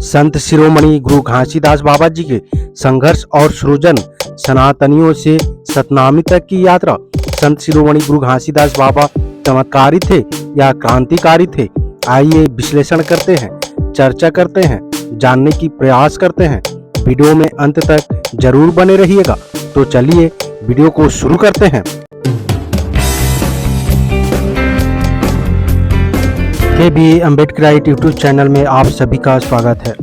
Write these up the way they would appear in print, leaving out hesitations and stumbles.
संत शिरोमणि गुरु घासीदास बाबा जी के संघर्ष और सृजन, सनातनियों से सतनामी तक की यात्रा। संत शिरोमणि गुरु घासीदास बाबा चमत्कारी थे या क्रांतिकारी थे? आइए विश्लेषण करते हैं, चर्चा करते हैं, जानने की प्रयास करते हैं। वीडियो में अंत तक जरूर बने रहिएगा। तो चलिए वीडियो को शुरू करते हैं। के अम्बेडकर यूट्यूब चैनल में आप सभी का स्वागत है।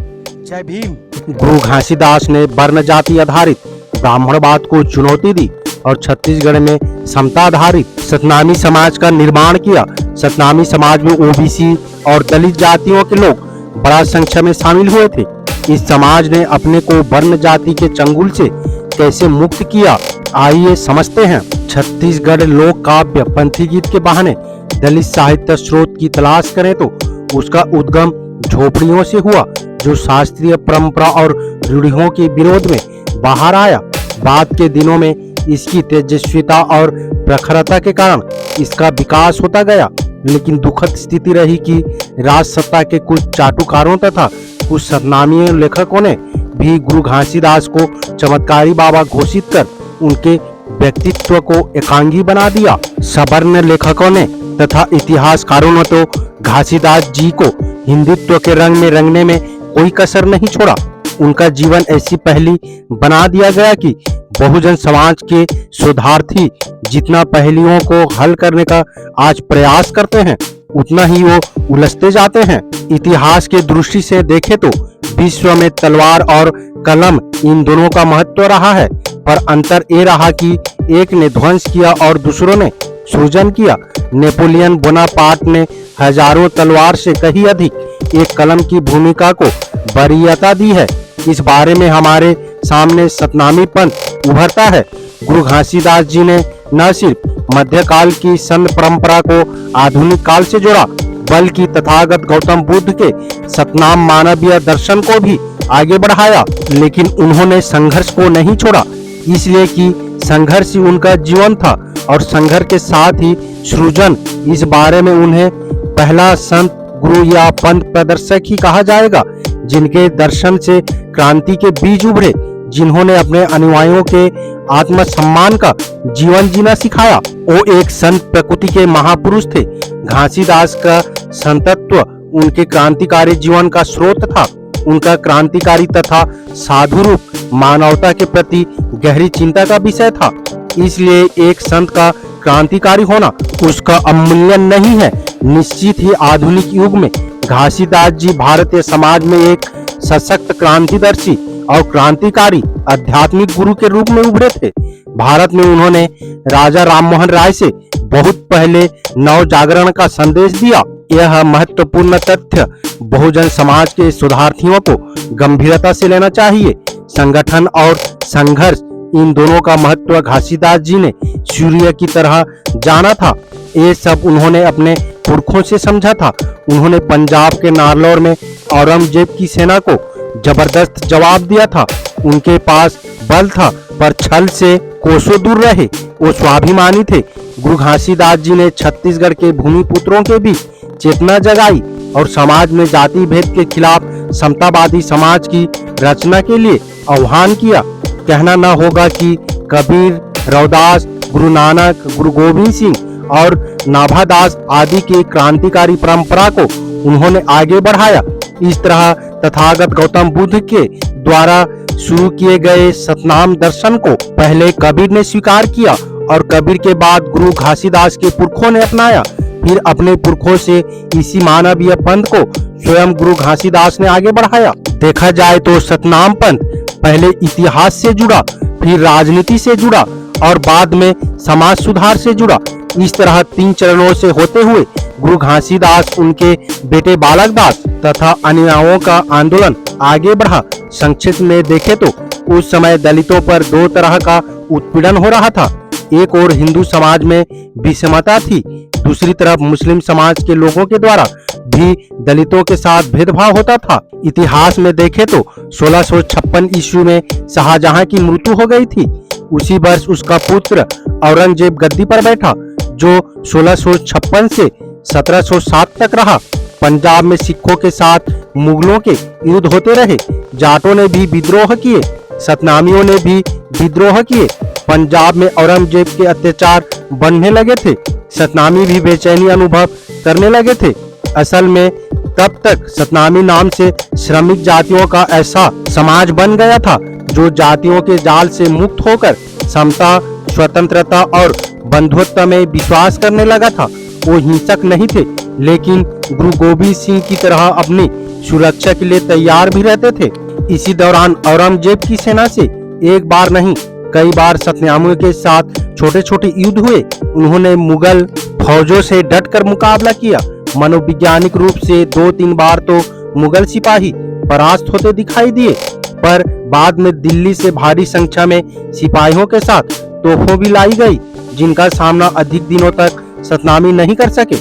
जय भीम। गुरु घासीदास ने वर्ण जाति आधारित ब्राह्मणवाद को चुनौती दी और छत्तीसगढ़ में समता आधारित सतनामी समाज का निर्माण किया। सतनामी समाज में ओबीसी और दलित जातियों के लोग बड़ा संख्या में शामिल हुए थे। इस समाज ने अपने को वर्ण जाति के चंगुल से कैसे मुक्त किया, आइए समझते हैं। छत्तीसगढ़ लोक काव्य पंथी गीत के बहाने दलित साहित्य स्रोत की तलाश करें तो उसका उद्गम झोपड़ियों से हुआ, जो शास्त्रीय परंपरा और रूढ़ियों के विरोध में बाहर आया। बाद के दिनों में इसकी तेजस्विता और प्रखरता के कारण इसका विकास होता गया, लेकिन दुखद स्थिति रही कि राज सत्ता के कुछ चाटुकारों तथा कुछ सतनामी लेखकों ने भी गुरु घासीदास को चमत्कारी बाबा घोषित कर उनके व्यक्तित्व को एकांगी बना दिया। सवर्ण लेखकों ने तथा इतिहासकारों ने तो घासीदास जी को हिंदुत्व के रंग में रंगने में कोई कसर नहीं छोड़ा। उनका जीवन ऐसी पहेली बना दिया गया कि बहुजन समाज के शोधार्थी जितना पहेलियों को हल करने का आज प्रयास करते हैं, उतना ही वो उलझते जाते हैं। इतिहास के दृष्टि से देखें तो विश्व में तलवार और कलम इन दोनों का महत्व रहा है, पर अंतर ये रहा कि एक ने ध्वंस किया और दूसरों ने सृजन किया। नेपोलियन बोनापार्ट ने हजारों तलवार से कहीं अधिक एक कलम की भूमिका को वरीयता दी है। इस बारे में हमारे सामने सतनामी पंथ उभरता है। गुरु घासीदास जी ने न सिर्फ मध्यकाल की संत परंपरा को आधुनिक काल से जोड़ा, बल्कि तथागत गौतम बुद्ध के सतनाम मानवीय दर्शन को भी आगे बढ़ाया। लेकिन उन्होंने संघर्ष को नहीं छोड़ा, इसलिए कि संघर्ष ही उनका जीवन था और संघर्ष के साथ ही सृजन। इस बारे में उन्हें पहला संत गुरु या पंथ प्रदर्शक ही कहा जाएगा, जिनके दर्शन से क्रांति के बीज उभरे, जिन्होंने अपने अनुयायियों के आत्मसम्मान का जीवन जीना सिखाया। वो एक संत प्रकृति के महापुरुष थे। घासीदास का संतत्व उनके क्रांतिकारी जीवन का स्रोत था। उनका क्रांतिकारी तथा साधु रूप मानवता के प्रति गहरी चिंता का विषय था। इसलिए एक संत का क्रांतिकारी होना उसका अवमूल्यन नहीं है। निश्चित ही आधुनिक युग में घासीदास जी भारतीय समाज में एक सशक्त क्रांतिदर्शी और क्रांतिकारी आध्यात्मिक गुरु के रूप में उभरे थे। भारत में उन्होंने राजा राममोहन राय से बहुत पहले नव जागरण का संदेश दिया। यह महत्वपूर्ण तथ्य बहुजन समाज के शोधार्थियों को गंभीरता से लेना चाहिए। संगठन और संघर्ष इन दोनों का महत्व घासीदास जी ने सूर्य की तरह जाना था। ये सब उन्होंने अपने पुरखों से समझा था। उन्होंने पंजाब के नारनौल में औरंगजेब की सेना को जबरदस्त जवाब दिया था। उनके पास बल था, पर छल से कोसों दूर रहे। वो स्वाभिमानी थे। गुरु घासीदास जी ने छत्तीसगढ़ के भूमिपुत्रों के बीच चेतना जगाई और समाज में जाति भेद के खिलाफ समतावादी समाज की रचना के लिए आह्वान किया। कहना न होगा कि कबीर, रविदास, गुरु नानक, गुरु गोविंद सिंह और नाभादास आदि की क्रांतिकारी परंपरा को उन्होंने आगे बढ़ाया। इस तरह तथागत गौतम बुद्ध के द्वारा शुरू किए गए सतनाम दर्शन को पहले कबीर ने स्वीकार किया और कबीर के बाद गुरु घासीदास के पुरखों ने अपनाया। फिर अपने पुरखों से इसी मानवीय पंथ को स्वयं गुरु घासीदास ने आगे बढ़ाया। देखा जाए तो सतनाम पंथ पहले इतिहास से जुड़ा, फिर राजनीति से जुड़ा और बाद में समाज सुधार से जुड़ा। इस तरह 3 चरणों से होते हुए गुरु घासीदास, उनके बेटे बालक दास तथा अनुयायियों का आंदोलन आगे बढ़ा। संक्षिप्त में देखें तो उस समय दलितों पर 2 तरह का उत्पीड़न हो रहा था। एक और हिंदू समाज में विषमता थी, दूसरी तरफ मुस्लिम समाज के लोगों के द्वारा भी दलितों के साथ भेदभाव होता था। इतिहास में देखें तो 1656 ईस्वी में शाहजहां की मृत्यु हो गई थी। उसी वर्ष उसका पुत्र औरंगजेब गद्दी पर बैठा, जो 1656 से 1707 तक रहा। पंजाब में सिखों के साथ मुगलों के युद्ध होते रहे। जाटों ने भी विद्रोह किए, सतनामियों ने भी विद्रोह किए। पंजाब में औरंगजेब के अत्याचार बढ़ने लगे थे। सतनामी भी बेचैनी अनुभव करने लगे थे। असल में तब तक सतनामी नाम से श्रमिक जातियों का ऐसा समाज बन गया था जो जातियों के जाल से मुक्त होकर समता, स्वतंत्रता और बंधुत्व में विश्वास करने लगा था। वो हिंसक नहीं थे, लेकिन गुरु गोविंद सिंह की तरह अपनी सुरक्षा के लिए तैयार भी रहते थे। इसी दौरान औरंगजेब की सेना से एक बार नहीं कई बार सतनामियों के साथ छोटे छोटे युद्ध हुए। उन्होंने मुगल फौजों से डटकर मुकाबला किया। मनोवैज्ञानिक रूप से 2-3 बार तो मुगल सिपाही परास्त होते दिखाई दिए, पर बाद में दिल्ली से भारी संख्या में सिपाहियों के साथ तोपों भी लाई गई, जिनका सामना अधिक दिनों तक सतनामी नहीं कर सके।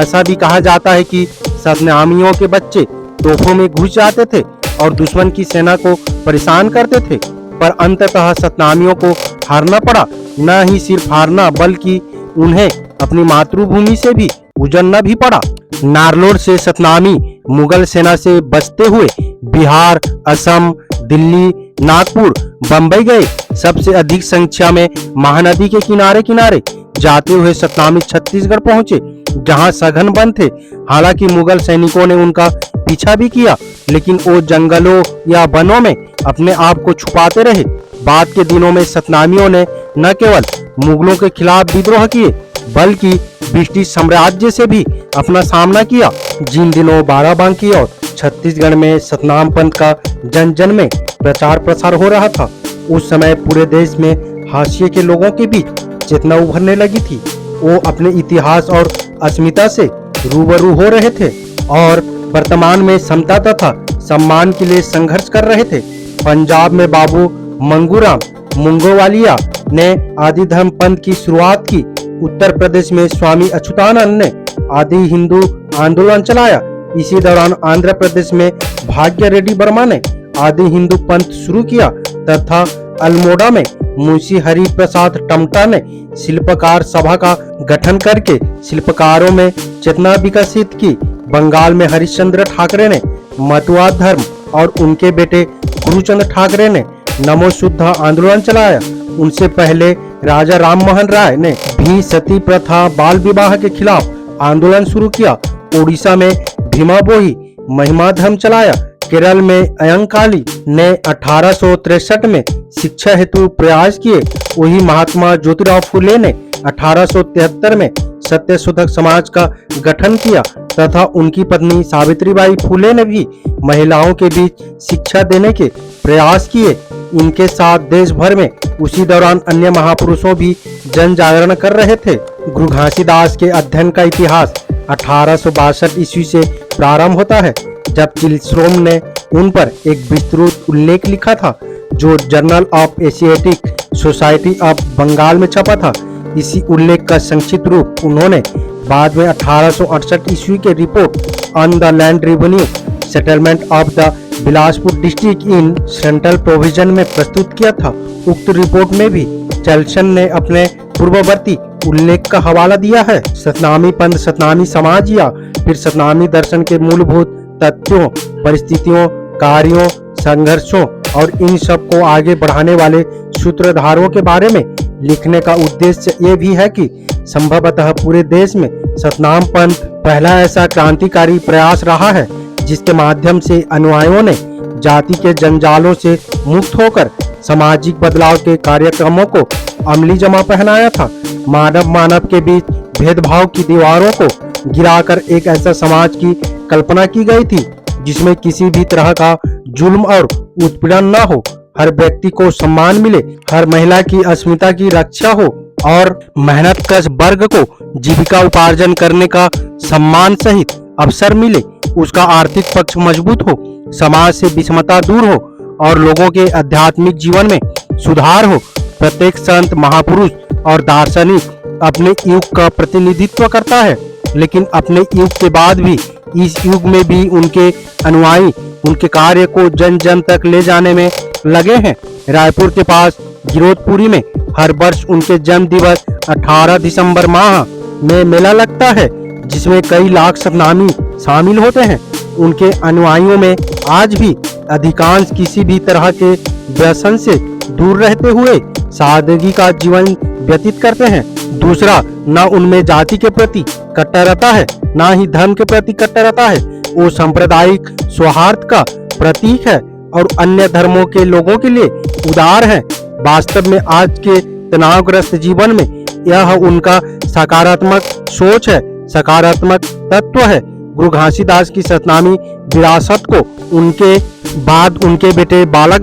ऐसा भी कहा जाता है कि सतनामियों के बच्चे तोपों में घुस जाते थे और दुश्मन की सेना को परेशान करते थे, पर अंततः सतनामियों को हारना पड़ा। न ही सिर्फ हारना, बल्कि उन्हें अपनी मातृभूमि से भी गुजरना भी पड़ा। नारलोर से सतनामी मुगल सेना से बचते हुए बिहार, असम, दिल्ली, नागपुर, बंबई गए। सबसे अधिक संख्या में महानदी के किनारे किनारे जाते हुए सतनामी छत्तीसगढ़ पहुंचे, जहां सघन वन थे। हालांकि मुगल सैनिकों ने उनका पीछा भी किया, लेकिन वो जंगलों या वनों में अपने आप को छुपाते रहे। बाद के दिनों में सतनामियों ने न केवल मुगलों के खिलाफ विद्रोह किए, बल्कि ब्रिटिश साम्राज्य से भी अपना सामना किया। जिन दिनों बाराबंकी और छत्तीसगढ़ में सतनाम पंथ का जन जन में प्रचार प्रसार हो रहा था, उस समय पूरे देश में हाशिए के लोगों के बीच चेतना उभरने लगी थी। वो अपने इतिहास और अस्मिता से रूबरू हो रहे थे और वर्तमान में समता तथा सम्मान के लिए संघर्ष कर रहे थे। पंजाब में बाबू मंगूराम मुंगोवालिया ने आदि धर्म पंथ की शुरुआत की। उत्तर प्रदेश में स्वामी अच्युतानंद ने आदि हिंदू आंदोलन चलाया। इसी दौरान आंध्र प्रदेश में भाग्य रेड्डी वर्मा ने आदि हिंदू पंथ शुरू किया तथा अल्मोड़ा में मुंशी हरि प्रसाद टमटा ने शिल्पकार सभा का गठन करके शिल्पकारों में चेतना विकसित की। बंगाल में हरिश्चंद्र ठाकरे ने मतुआ धर्म और उनके बेटे गुरुचंद ठाकरे ने नमो शुद्ध आंदोलन चलाया। उनसे पहले राजा राममोहन राय ने भी सती प्रथा, बाल विवाह के खिलाफ आंदोलन शुरू किया। ओडिशा में भीमा बोही महिमा धर्म चलाया। केरल में अयंकाली ने 1863 में शिक्षा हेतु प्रयास किए। वही महात्मा ज्योतिराव फुले ने 1873 में सत्यशोधक समाज का गठन किया तथा उनकी पत्नी सावित्रीबाई फुले ने भी महिलाओं के बीच शिक्षा देने के प्रयास किए। इनके साथ देश भर में उसी दौरान अन्य महापुरुषों भी जन जागरण कर रहे थे। गुरु घासीदास के अध्ययन का इतिहास 1862 ईस्वी से प्रारंभ होता है, जब चिलस्ट्रोम ने उन पर एक विस्तृत उल्लेख लिखा था, जो journal of Asiatic society of Bengal में छपा था। इसी उल्लेख का संक्षिप्त रूप उन्होंने बाद में 1868 ईस्वी के report on the land revenue settlement of the Bilaspur district in central provision में प्रस्तुत किया था। उक्त रिपोर्ट में भी चलसन ने अपने पूर्ववर्ती उल्लेख का हवाला दिया है। सतनामी पंथ सतनामी समाज या फिर सतनामी दर्शन के मूलभूत तथ्यों, परिस्थितियों, कार्यों, संघर्षों और इन सब को आगे बढ़ाने वाले सूत्रधारों के बारे में लिखने का उद्देश्य ये भी है कि संभवतः पूरे देश में सतनाम पंथ पहला ऐसा क्रांतिकारी प्रयास रहा है जिसके माध्यम से अनुयायियों ने जाति के जंजालों से मुक्त होकर सामाजिक बदलाव के कार्यक्रमों को अमली जमा पहनाया था। मानव मानव के बीच भेदभाव की दीवारों को गिराकर एक ऐसा समाज की कल्पना की गई थी जिसमें किसी भी तरह का जुल्म और उत्पीड़न न हो, हर व्यक्ति को सम्मान मिले, हर महिला की अस्मिता की रक्षा हो और मेहनतकश वर्ग को जीविका उपार्जन करने का सम्मान सहित अवसर मिले, उसका आर्थिक पक्ष मजबूत हो, समाज से विषमता दूर हो और लोगों के आध्यात्मिक जीवन में सुधार हो। प्रत्येक संत, महापुरुष और दार्शनिक अपने युग का प्रतिनिधित्व करता है, लेकिन अपने युग के बाद भी इस युग में भी उनके अनुयायी उनके कार्य को जन जन तक ले जाने में लगे हैं। रायपुर के पास गिरोधपुरी में हर वर्ष उनके जन्म दिवस 18 दिसंबर माह में मेला लगता है, जिसमें कई लाख सतनामी शामिल होते हैं। उनके अनुयायियों में आज भी अधिकांश किसी भी तरह के व्यसन से दूर रहते हुए सादगी का जीवन व्यतीत करते हैं। दूसरा, न उनमें जाति के प्रति कट्टरता है, न ही धर्म के प्रति कट्टरता है। वो सांप्रदायिक सौहार्द का प्रतीक है और अन्य धर्मों के लोगों के लिए उदार है। वास्तव में आज के तनावग्रस्त जीवन में यह उनका सकारात्मक सोच है, सकारात्मक तत्व है। गुरु घासीदास की सतनामी विरासत को उनके बाद उनके बेटे बालक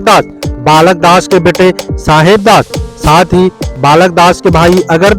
दास के बेटे साहेब दास, साथ ही बालक दास के भाई अगर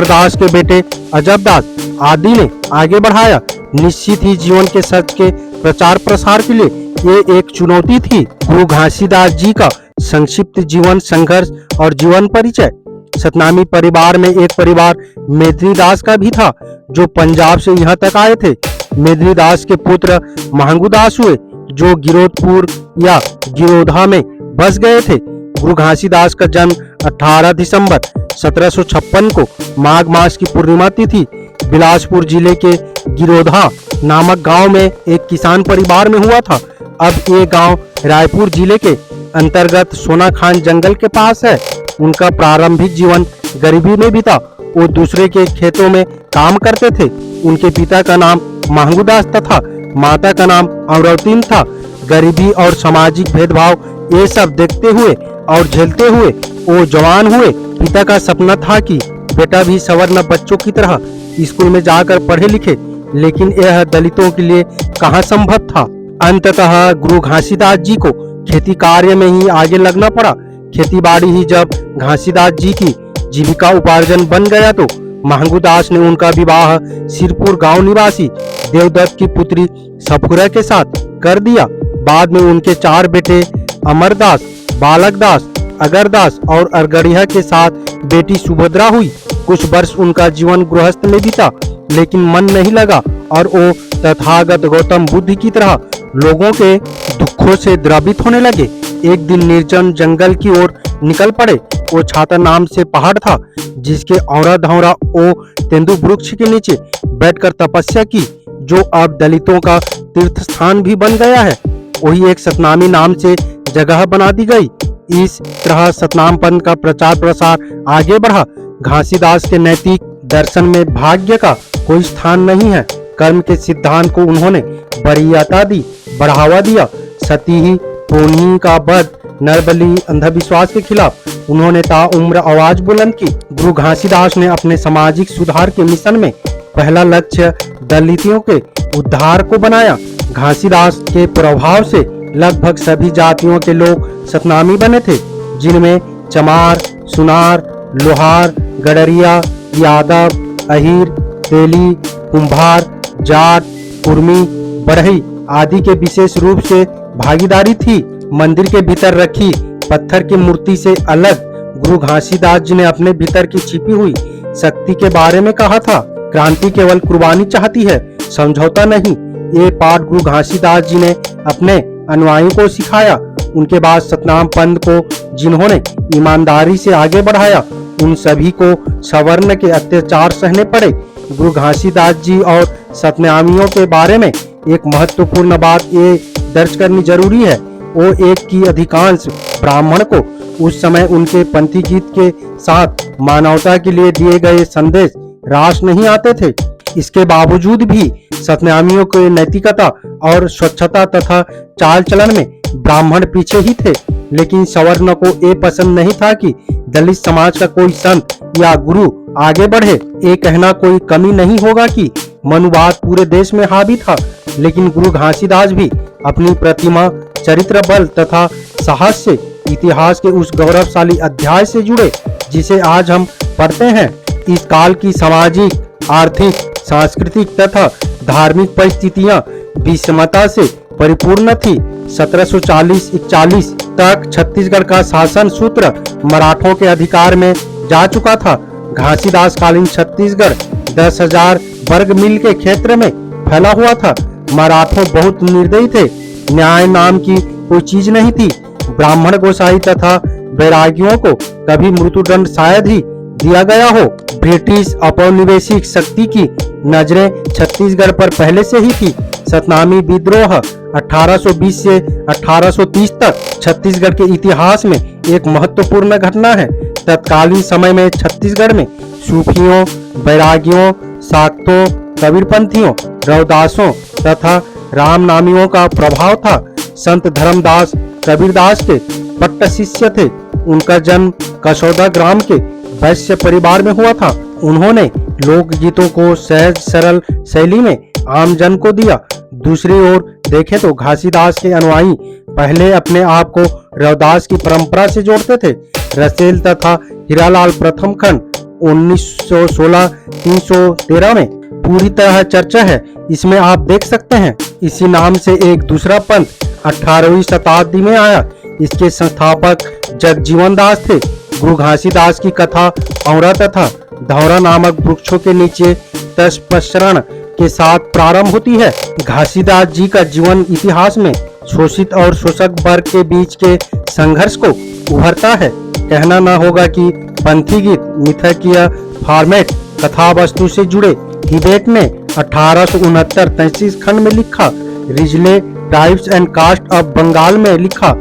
दास के बेटे अजब दास आदि ने आगे बढ़ाया। निश्चित ही जीवन के सत्य के प्रचार प्रसार के लिए ये एक चुनौती थी। गुरु घासीदास जी का संक्षिप्त जीवन, संघर्ष और जीवन परिचय। सतनामी परिवार में एक परिवार मेदिनी दास का भी था, जो पंजाब से यहाँ तक आए थे। मेदिनी दास के पुत्र महंगू दास हुए, जो गिरोधपुर या गिरोधा में बस गए थे। गुरु घासीदास का जन्म 18 दिसंबर 1756 को माघ मास की पूर्णिमा तिथि बिलासपुर जिले के गिरोधा नामक गांव में एक किसान परिवार में हुआ था। अब ये गांव रायपुर जिले के अंतर्गत सोनाखान जंगल के पास है। उनका प्रारंभिक जीवन गरीबी में बीता। वो दूसरे के खेतों में काम करते थे। उनके पिता का नाम महंगू दास तथा माता का नाम अमरवतीन था। गरीबी और सामाजिक भेदभाव ये सब देखते हुए और झेलते हुए वो जवान हुए। पिता का सपना था कि बेटा भी सवर्ण बच्चों की तरह स्कूल में जाकर पढ़े लिखे, लेकिन यह दलितों के लिए कहाँ संभव था। अंततः गुरु घासीदास जी को खेती कार्य में ही आगे लगना पड़ा। खेती बाड़ी ही जब घासीदास जी की जीविका उपार्जन बन गया तो महंगू दास ने उनका विवाह सिरपुर गांव निवासी देवदत्त की पुत्री सफुरा के साथ कर दिया। बाद में उनके 4 बेटे अमरदास, बालक दास, अगरदास और अरगड़िया के साथ बेटी सुभद्रा हुई। कुछ वर्ष उनका जीवन गृहस्थ में बीता, लेकिन मन नहीं लगा और वो तथागत गौतम बुद्ध की तरह लोगों के दुखों से द्रवित होने लगे। एक दिन निर्जन जंगल की ओर निकल पड़े। वो छाता नाम से पहाड़ था, जिसके औरा धौरा वो तेंदु वृक्ष के नीचे बैठकर तपस्या की, जो अब दलितों का तीर्थ स्थान भी बन गया है। वही एक सतनामी नाम से जगह बना दी गई। इस तरह सतनाम पंथ का प्रचार प्रसार आगे बढ़ा। घासीदास के नैतिक दर्शन में भाग्य का कोई स्थान नहीं है। कर्म के सिद्धांत को उन्होंने वरीयता दी, बढ़ावा दिया। सती ही पुण्य का वध, नरबली, अंधविश्वास के खिलाफ उन्होंने ताउम्र आवाज बुलंद की। गुरु घासीदास ने अपने सामाजिक सुधार के मिशन में पहला लक्ष्य दलितों के उद्धार को बनाया। घासीदास के प्रभाव से लगभग सभी जातियों के लोग सतनामी बने थे, जिनमें चमार, सुनार, लोहार, गडरिया, यादव, अहीर, तेली, कुंभार, जाट, कुर्मी, बरही आदि के विशेष रूप से भागीदारी थी। मंदिर के भीतर रखी पत्थर की मूर्ति से अलग गुरु घासीदास जी ने अपने भीतर की छिपी हुई शक्ति के बारे में कहा था। क्रांति केवल कुर्बानी चाहती है, समझौता नहीं। ये पाठ गुरु घासीदास जी ने अपने अनुयायियों को सिखाया। उनके बाद सतनाम पंथ को जिन्होंने ईमानदारी से आगे बढ़ाया, उन सभी को सवर्ण के अत्याचार सहने पड़े। गुरु घासीदास जी और सतनामियों के बारे में एक महत्वपूर्ण बात ये दर्ज करनी जरूरी है। वो एक की अधिकांश ब्राह्मण को उस समय उनके पंथी गीत के साथ मानवता के लिए दिए गए संदेश रास नहीं आते थे। इसके बावजूद भी सतनामियों के नैतिकता और स्वच्छता तथा चाल चलन में ब्राह्मण पीछे ही थे। लेकिन सवर्ण को ये पसंद नहीं था कि दलित समाज का कोई संत या गुरु आगे बढ़े। ये कहना कोई कमी नहीं होगा कि मनुवाद पूरे देश में हावी था, लेकिन गुरु घासीदास भी अपनी प्रतिमा, चरित्र बल तथा साहस से इतिहास के उस गौरवशाली अध्याय से जुड़े जिसे आज हम पढ़ते हैं। इस काल की सामाजिक, आर्थिक, सांस्कृतिक तथा धार्मिक परिस्थितियां विषमता से परिपूर्ण थी। 1740-41 तक छत्तीसगढ़ का शासन सूत्र मराठों के अधिकार में जा चुका था। घासीदास कालीन छत्तीसगढ़ 10,000 वर्ग मील के क्षेत्र में फैला हुआ था। मराठों बहुत निर्दयी थे। न्याय नाम की कोई चीज नहीं थी। ब्राह्मण गोसाई तथा बैरागियों को कभी मृत्युदंड शायद ही दिया गया हो। ब्रिटिश औपनिवेशिक शक्ति की नजरें छत्तीसगढ़ पर पहले से ही थी। सतनामी विद्रोह 1820 से 1830 तक छत्तीसगढ़ के इतिहास में एक महत्वपूर्ण घटना है। तत्कालीन समय में छत्तीसगढ़ में सूफियों, बैरागियों, शाक्तों, कबीरपंथियों, रविदासों तथा रामनामियों का प्रभाव था। संत धर्मदास कबीरदास के पट्ट शिष्य थे। उनका जन्म कसौदा ग्राम के वैश्य परिवार में हुआ था। उन्होंने लोकगीतों को सहज सरल शैली में आम जन को दिया। दूसरी ओर देखें तो घासीदास के अनुयायी पहले अपने आप को रविदास की परंपरा से जोड़ते थे। रसेल तथा हीरालाल प्रथम खंड 1916-313 में पूरी तरह चर्चा है। इसमें आप देख सकते हैं इसी नाम से एक दूसरा पंथ 18वीं शताब्दी में आया। इसके संस्थापक जगजीवन दास थे। गुरु घासीदास की कथा औरा तथा धौरा नामक वृक्षों के नीचे तपस्रण के साथ प्रारंभ होती है। घासीदास जी का जीवन इतिहास में शोषित और शोषक वर्ग के बीच के संघर्ष को उभरता है। कहना न होगा कि पंथी गीत मिथकीय फॉर्मेट कथा वस्तु से जुड़े। हिबेट ने 1869-33 खंड में लिखा। Risley tribes and caste of Bengal में लिखा।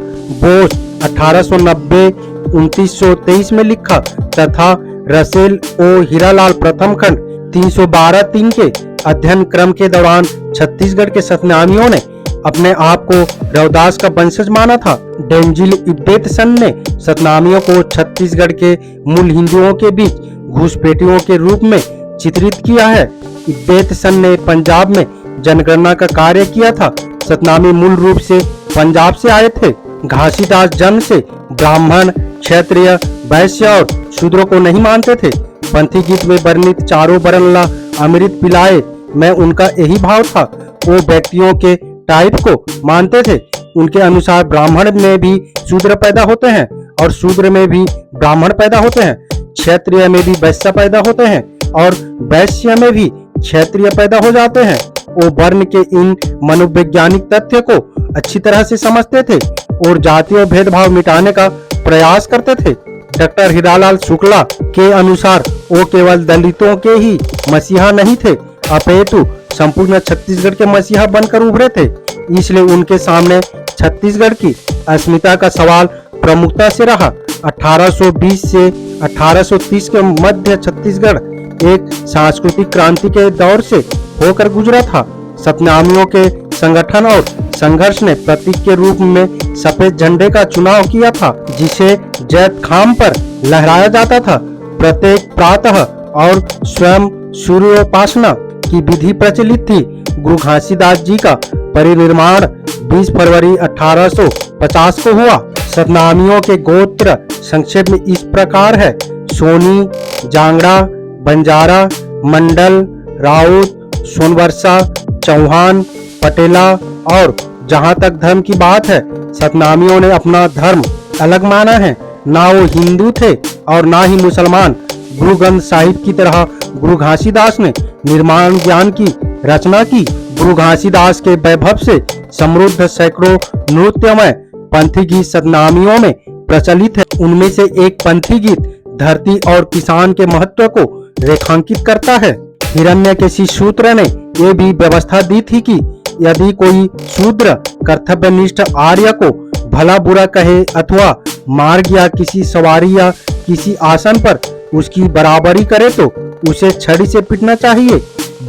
बोस 1890-2923 में लिखा तथा रसेल ओ हीरालाल प्रथम खंड 312-3 के अध्ययन क्रम के दौरान छत्तीसगढ़ के सतनामियों ने अपने आप को रविदास का वंशज माना था। डेंजिल इब्बेतसन ने सतनामियों को छत्तीसगढ़ के मूल हिंदुओं के बीच घुसपैठियों के रूप में चित्रित किया है। इब्बेतसन ने पंजाब में जनगणना का कार्य किया था। सतनामी मूल रूप से पंजाब से आए थे। घासीदास जन्म से ब्राह्मण, क्षत्रिय, वैश्य और शूद्रों को नहीं मानते थे। पंथी गीत में वर्णित चारों बरन ला अमृत पिलाए में उनका यही भाव था। वो व्यक्तियों के टाइप को मानते थे। उनके अनुसार ब्राह्मण में भी शूद्र पैदा होते हैं और शूद्र में भी ब्राह्मण पैदा होते हैं। क्षत्रिय में भी वैश्य पैदा होते हैं और वैश्य में भी क्षत्रिय पैदा हो जाते हैं। वो वर्ण के इन मनोवैज्ञानिक तथ्य को अच्छी तरह से समझते थे और जातीय भेदभाव मिटाने का प्रयास करते थे। डॉक्टर हीरालाल शुक्ला के अनुसार वो केवल दलितों के ही मसीहा नहीं थे, अपितु संपूर्ण छत्तीसगढ़ के मसीहा बनकर उभरे थे। इसलिए उनके सामने छत्तीसगढ़ की अस्मिता का सवाल प्रमुखता से रहा। 1820 से 1830 के मध्य छत्तीसगढ़ एक सांस्कृतिक क्रांति के दौर से होकर गुजरा था। सतनामियों के संगठन और संघर्ष ने प्रतीक के रूप में सफेद झंडे का चुनाव किया था, जिसे जैत खाम पर लहराया जाता था। प्रत्येक प्रातः और स्वयं सूर्योपासना की विधि प्रचलित थी। गुरु घासीदास जी का परिनिर्माण 20 फरवरी 1850 को हुआ। सतनामियों के गोत्र संक्षेप में इस प्रकार है: सोनी, जांगड़ा, बंजारा, मंडल, राउत, सोनवर्षा, चौहान, पटेला। और जहां तक धर्म की बात है, सतनामियों ने अपना धर्म अलग माना है। ना वो हिंदू थे और ना ही मुसलमान। गुरु ग्रंथ साहिब की तरह गुरु घासीदास ने निर्माण ज्ञान की रचना की। गुरु घासीदास के वैभव से समृद्ध सैकड़ों नृत्यमय पंथी गीत सतनामियों में प्रचलित है। उनमें से एक पंथी गीत धरती और किसान के महत्व को रेखांकित करता है। हिरण्यकेशी सूत्र ने यह भी व्यवस्था दी थी कि यदि कोई शूद्र कर्तव्यनिष्ठ आर्य को भला बुरा कहे अथवा मार्ग या किसी सवारी या किसी आसन पर उसकी बराबरी करे तो उसे छड़ी से पीटना चाहिए।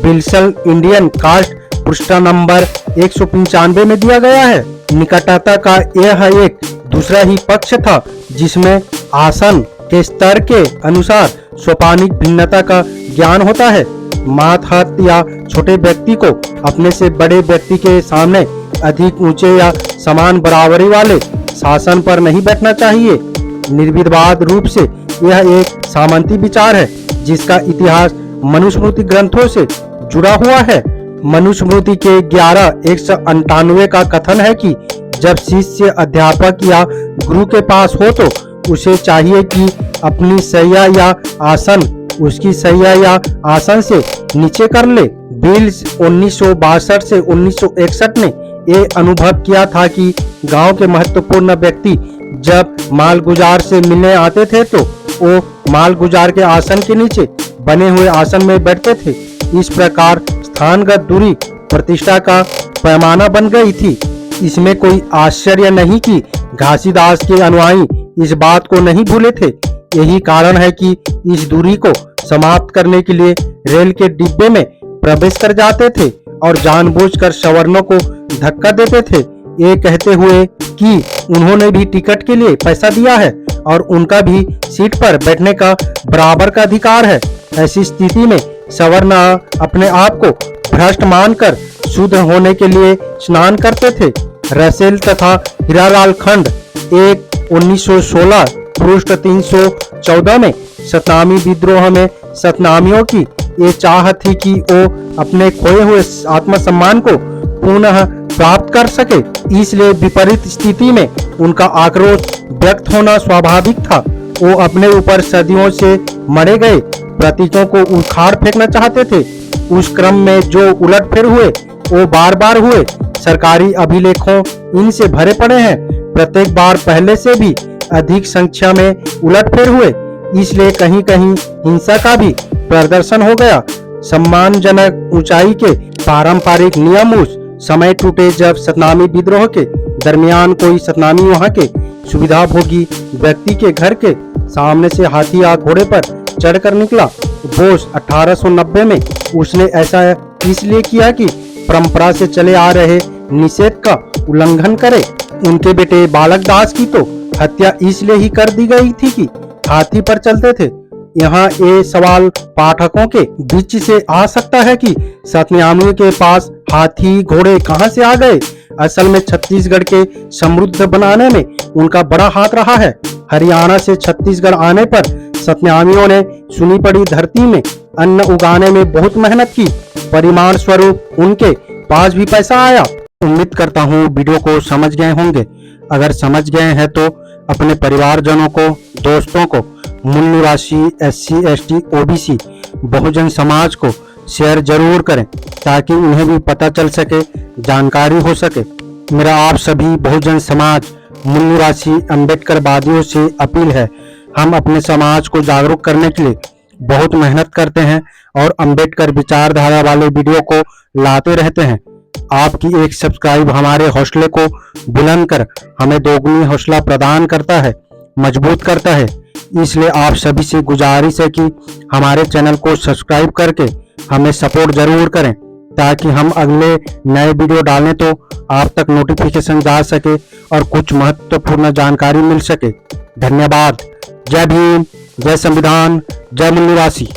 बिल्सल इंडियन कास्ट पृष्ठ नंबर 195 में दिया गया है। निकटता का यह एक दूसरा ही पक्ष था, जिसमें आसन के स्तर के अनुसार सोपानिक भिन्नता का ज्ञान होता है। मात हाथ या छोटे व्यक्ति को अपने से बड़े व्यक्ति के सामने अधिक ऊंचे या समान बराबरी वाले शासन पर नहीं बैठना चाहिए। निर्विवाद रूप से यह एक सामंती विचार है, जिसका इतिहास मनुस्मृति ग्रंथों से जुड़ा हुआ है। मनुस्मृति के 11:198 का कथन है कि जब शिष्य अध्यापक या गुरु के पास हो तो उसे चाहिए कि अपनी सैया या आसन उसकी सैया या आसन से नीचे कर ले। बिल्स 1962 से 1961 ने ये अनुभव किया था कि गांव के महत्वपूर्ण व्यक्ति जब मालगुजार से मिलने आते थे तो वो मालगुजार के आसन के नीचे बने हुए आसन में बैठते थे। इस प्रकार स्थानगत दूरी प्रतिष्ठा का पैमाना बन गई थी। इसमें कोई आश्चर्य नहीं कि घासीदास के अनुयायी इस बात को नहीं भूले थे। यही कारण है कि इस दूरी को समाप्त करने के लिए रेल के डिब्बे में प्रवेश कर जाते थे और जानबूझकर सवर्णों को धक्का देते थे, ये कहते हुए कि उन्होंने भी टिकट के लिए पैसा दिया है और उनका भी सीट पर बैठने का बराबर का अधिकार है। ऐसी स्थिति में सवर्ण अपने आप को भ्रष्ट मानकर शुद्ध होने के लिए स्नान करते थे। रसेल तथा हीरालाल खंड 1916 पृष्ठ 314 में सतनामी विद्रोह में सतनामियों की ये चाह थी कि वो अपने खोए हुए आत्मसम्मान को पुनः प्राप्त कर सके। इसलिए विपरीत स्थिति में उनका आक्रोश व्यक्त होना स्वाभाविक था। वो अपने ऊपर सदियों से मरे गए प्रतीकों को उखाड़ फेंकना चाहते थे। उस क्रम में जो उलटफेर हुए वो बार बार हुए। सरकारी अभिलेखों इनसे भरे पड़े हैं। प्रत्येक बार पहले से भी अधिक संख्या में उलटफेर हुए, इसलिए कहीं कहीं हिंसा का भी प्रदर्शन हो गया। सम्मानजनक ऊंचाई के पारंपरिक नियम उस समय टूटे जब सतनामी विद्रोह के दरमियान कोई सतनामी वहां के सुविधाभोगी व्यक्ति के घर के सामने से हाथी या घोड़े पर चढ़कर निकला। बोस 1890 में उसने ऐसा इसलिए किया कि परंपरा से चले आ रहे निषेध का उल्लंघन करे। उनके बेटे बालक दास की तो हत्या इसलिए ही कर दी गई थी कि हाथी पर चलते थे। यहाँ ये सवाल पाठकों के बीच से आ सकता है कि सतनामियों के पास हाथी घोड़े कहाँ से आ गए। असल में छत्तीसगढ़ के समृद्ध बनाने में उनका बड़ा हाथ रहा है। हरियाणा से छत्तीसगढ़ आने पर सतनामियों ने सुनी पड़ी धरती में अन्न उगाने में बहुत मेहनत की। परिमाण स्वरूप उनके पास भी पैसा आया। उम्मीद करता हूँ वीडियो को समझ गए होंगे। अगर समझ गए हैं तो अपने परिवारजनों को, दोस्तों को, मूल निवासी SC ST OBC Bahujan Samaj को शेयर जरूर करें ताकि उन्हें भी पता चल सके, जानकारी हो सके। मेरा आप सभी बहुजन समाज मूल निवासी अम्बेडकरवादियों से अपील है, हम अपने समाज को जागरूक करने के लिए बहुत मेहनत करते हैं और अम्बेडकर विचारधारा वाले वीडियो को लाते रहते हैं। आपकी एक सब्सक्राइब हमारे हौसले को बुलंद कर हमें दोगुनी हौसला प्रदान करता है, मजबूत करता है। इसलिए आप सभी से गुजारिश है कि हमारे चैनल को सब्सक्राइब करके हमें सपोर्ट जरूर करें ताकि हम अगले नए वीडियो डालें तो आप तक नोटिफिकेशन जा सके और कुछ महत्वपूर्ण जानकारी मिल सके। धन्यवाद। जय भीम, जय संविधान, जय मूल निवासी।